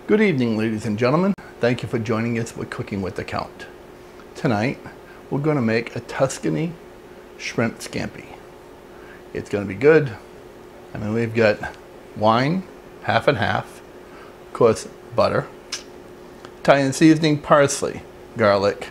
Good evening, ladies and gentlemen. Thank you for joining us with Cooking with the Count. Tonight, we're going to make a Tuscany shrimp scampi. It's going to be good. I mean, we've got wine, half and half, of course, butter, Italian seasoning, parsley, garlic,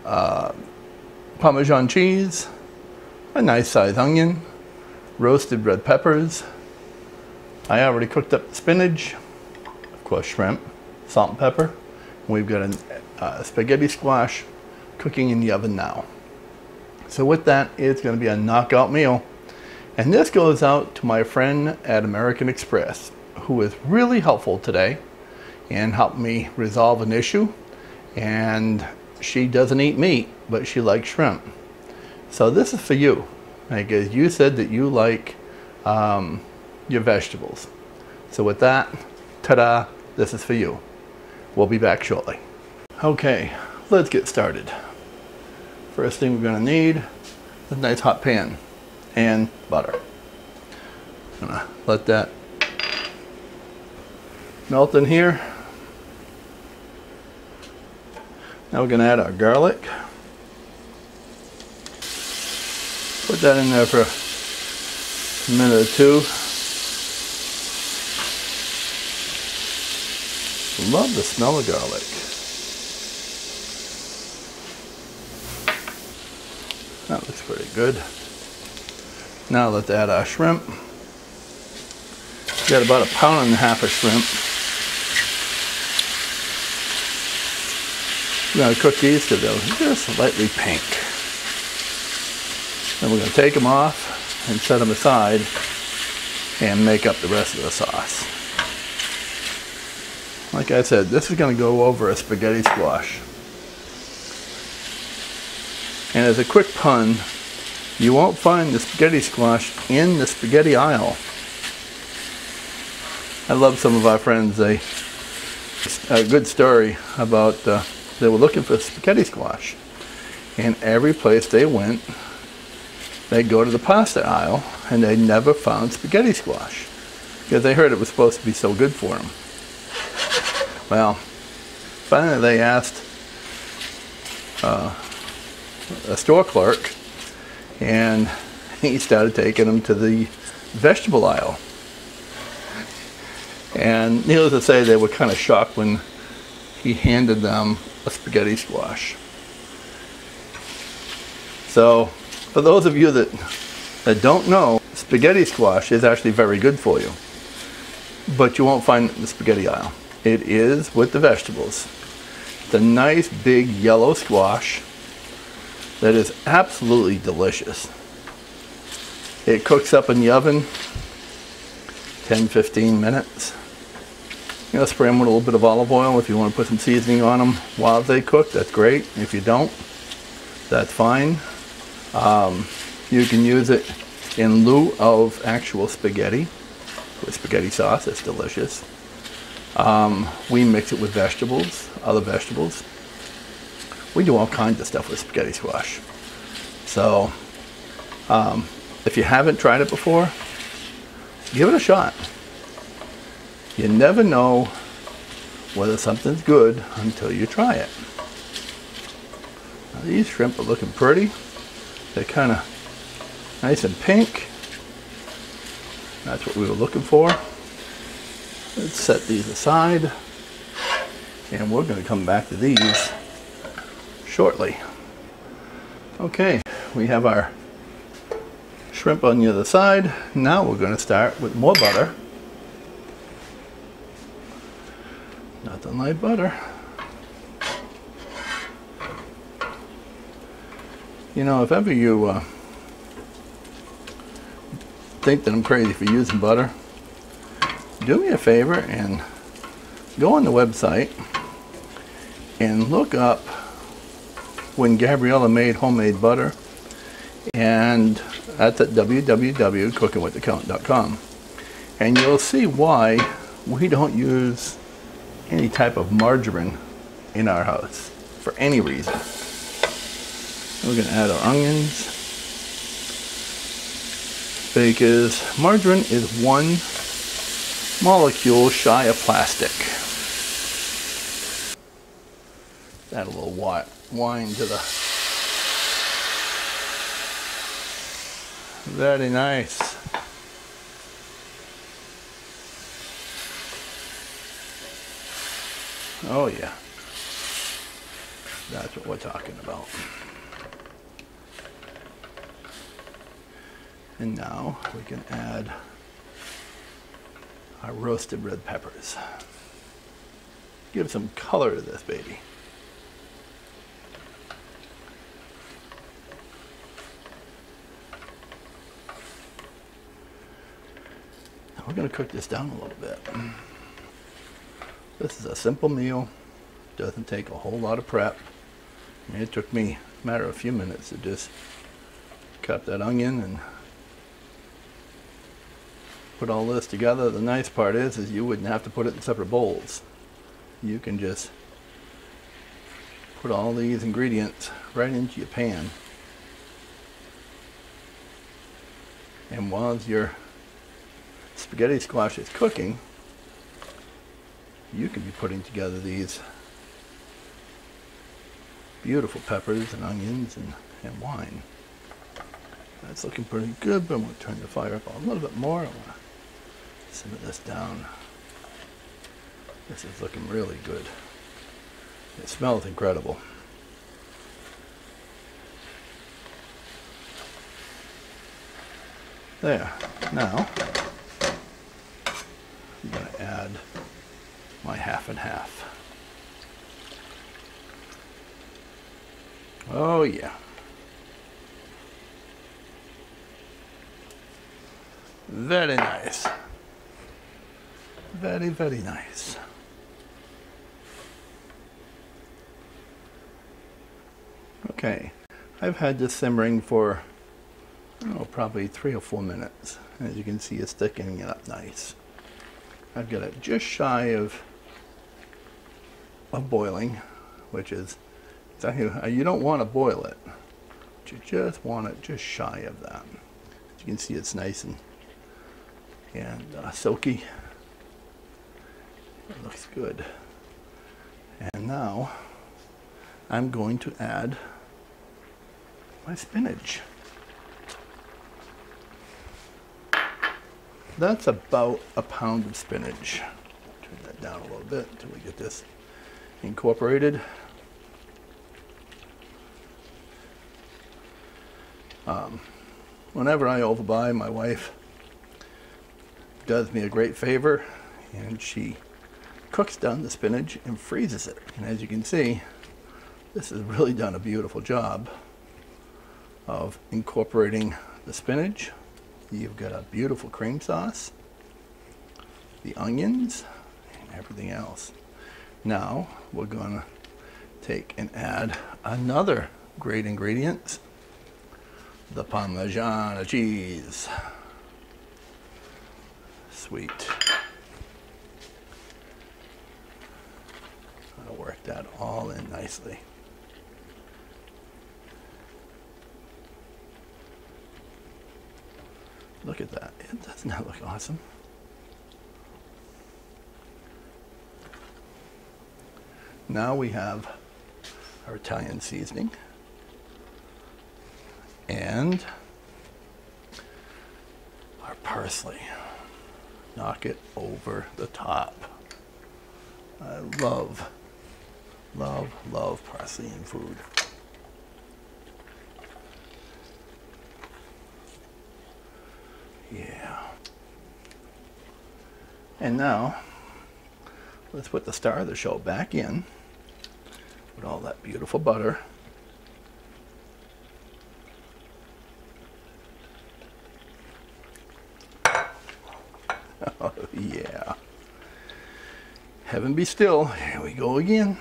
Parmesan cheese, a nice sized onion, roasted red peppers. I already cooked up the spinach, of course shrimp, salt and pepper. We've got a spaghetti squash cooking in the oven now. So with that, it's going to be a knockout meal. And this goes out to my friend at American Express, who was really helpful today and helped me resolve an issue. And she doesn't eat meat, but she likes shrimp. So this is for you, because you said that you like your vegetables. So with that, ta-da, this is for you. We'll be back shortly. Okay, let's get started. First thing we're going to need is a nice hot pan and butter. I'm going to let that melt in here. Now we're going to add our garlic. Put that in there for a minute or two. Love the smell of garlic. That looks pretty good. Now let's add our shrimp. Got about 1.5 pounds of shrimp. We're going to cook these till they're just slightly pink. Then we're going to take them off and set them aside and make up the rest of the sauce. Like I said, this is going to go over a spaghetti squash. And as a quick pun, you won't find the spaghetti squash in the spaghetti aisle. I love some of our friends. A good story about they were looking for spaghetti squash. And every place they went, they'd go to the pasta aisle and they never found spaghetti squash because they heard it was supposed to be so good for them. Well, finally they asked a store clerk, and he started taking them to the vegetable aisle. And needless to say, they were kind of shocked when he handed them a spaghetti squash. So, for those of you that don't know, spaghetti squash is actually very good for you, but you won't find it in the spaghetti aisle. It is with the vegetables. It's a nice big yellow squash that is absolutely delicious. It cooks up in the oven 10-15 minutes. You know, spray them with a little bit of olive oil. If you want to put some seasoning on them while they cook, that's great. If you don't, that's fine. You can use it in lieu of actual spaghetti with spaghetti sauce. It's delicious. We mix it with vegetables, other vegetables. We do all kinds of stuff with spaghetti squash. So, if you haven't tried it before, give it a shot. You never know whether something's good until you try it. Now, these shrimp are looking pretty. They're kind of nice and pink. That's what we were looking for. Let's set these aside, and we're going to come back to these shortly. Okay, we have our shrimp on the other side. Now we're going to start with more butter. Nothing like butter. You know, if ever you think that I'm crazy for using butter, do me a favor and go on the website and look up when Gabriella made homemade butter, and that's at www.cookingwiththecount.com, and you'll see why we don't use any type of margarine in our house for any reason. We're going to add our onions, because margarine is 1 molecule shy of plastic. Add a little wine to the... Very nice. Oh yeah. That's what we're talking about. And now we can add our roasted red peppers. Give some color to this baby. Now we're going to cook this down a little bit. This is a simple meal. Doesn't take a whole lot of prep. I mean, it took me a matter of a few minutes to just cut that onion and put all this together. The nice part is you wouldn't have to put it in separate bowls. You can just put all these ingredients right into your pan. And while your spaghetti squash is cooking, you can be putting together these beautiful peppers and onions and wine. That's looking pretty good, but I'm going to turn the fire up a little bit more. I want to simmer this down. This is looking really good. It smells incredible. There. Now, I'm going to add my half and half. Oh yeah. Very nice. Very, very nice. Okay, I've had this simmering for, oh, probably 3 or 4 minutes. As you can see, it's thickening up nice. I've got it just shy of boiling, which is exactly, you don't want to boil it, but you just want it just shy of that. As you can see, it's nice and silky. It looks good. And now I'm going to add my spinach. That's about a pound of spinach. Turn that down a little bit until we get this incorporated. Whenever I overbuy, my wife does me a great favor, and she cooks down the spinach and freezes it. And as you can see, this has really done a beautiful job of incorporating the spinach. You've got a beautiful cream sauce, the onions, and everything else. Now we're going to take and add another great ingredient, the Parmesan cheese. Sweet. I'll work that all in nicely. Look at that. Doesn't that look awesome? Now we have our Italian seasoning and our parsley. Knock it over the top. I love, love, love parsley in food. Yeah. And now, let's put the star of the show back in with all that beautiful butter. Oh, yeah. Heaven be still. Here we go again.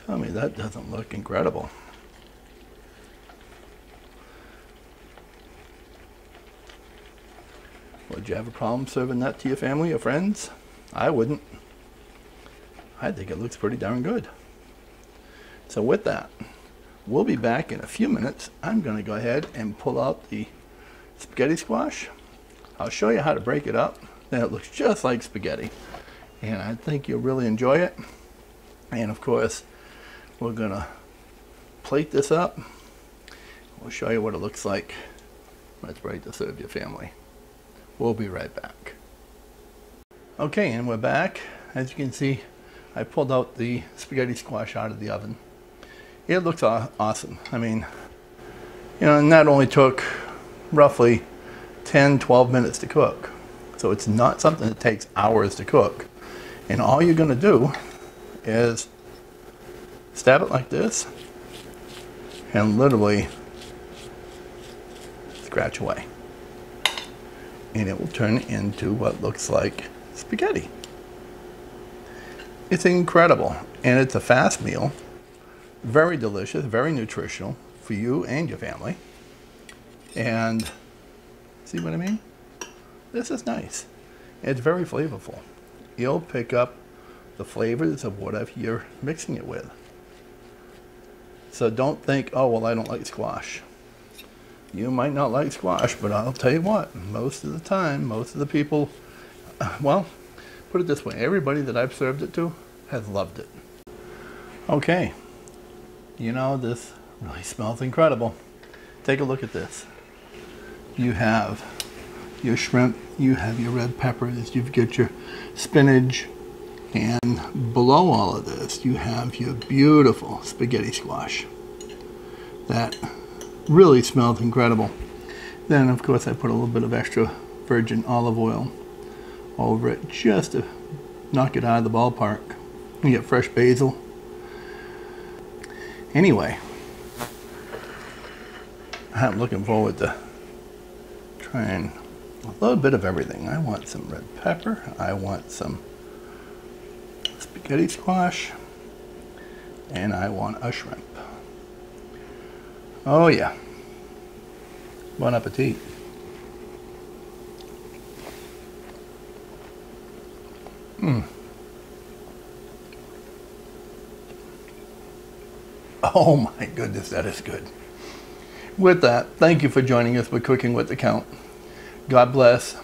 Tell me that doesn't look incredible. Would you have a problem serving that to your family or friends? I wouldn't. I think it looks pretty darn good. So with that, we'll be back in a few minutes. I'm going to go ahead and pull out the spaghetti squash. I'll show you how to break it up. then it looks just like spaghetti. And I think you'll really enjoy it. And of course, we're gonna plate this up. We'll show you what it looks like when it's ready to serve your family. We'll be right back. Okay, and we're back. As you can see, I pulled out the spaghetti squash out of the oven. It looks awesome. I mean, you know, and that only took roughly 10-12 minutes to cook. So it's not something that takes hours to cook. And all you're gonna do is stab it like this and literally scratch away. And it will turn into what looks like spaghetti. It's incredible, and it's a fast meal, very delicious, very nutritional for you and your family. And see what I mean? This is nice. It's very flavorful. You'll pick up the flavors of whatever you're mixing it with. So don't think, oh, well, I don't like squash. You might not like squash, but I'll tell you what, most of the time, most of the people, well, put it this way, everybody that I've served it to has loved it. Okay, you know, this really smells incredible. Take a look at this. You have your shrimp, you have your red peppers, you've got your spinach, and below all of this, you have your beautiful spaghetti squash. That really smells incredible. Then, of course, I put a little bit of extra virgin olive oil over it just to knock it out of the ballpark. You get fresh basil. Anyway, I'm looking forward to trying a little bit of everything. I want some red pepper. I want some spaghetti squash. And I want a shrimp. Oh yeah. Bon appetit. Oh my goodness, that is good. With that, thank you for joining us with Cooking with the Count. God bless.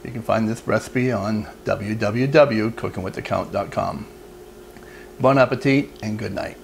You can find this recipe on www.cookingwiththecount.com. Bon appetit and good night.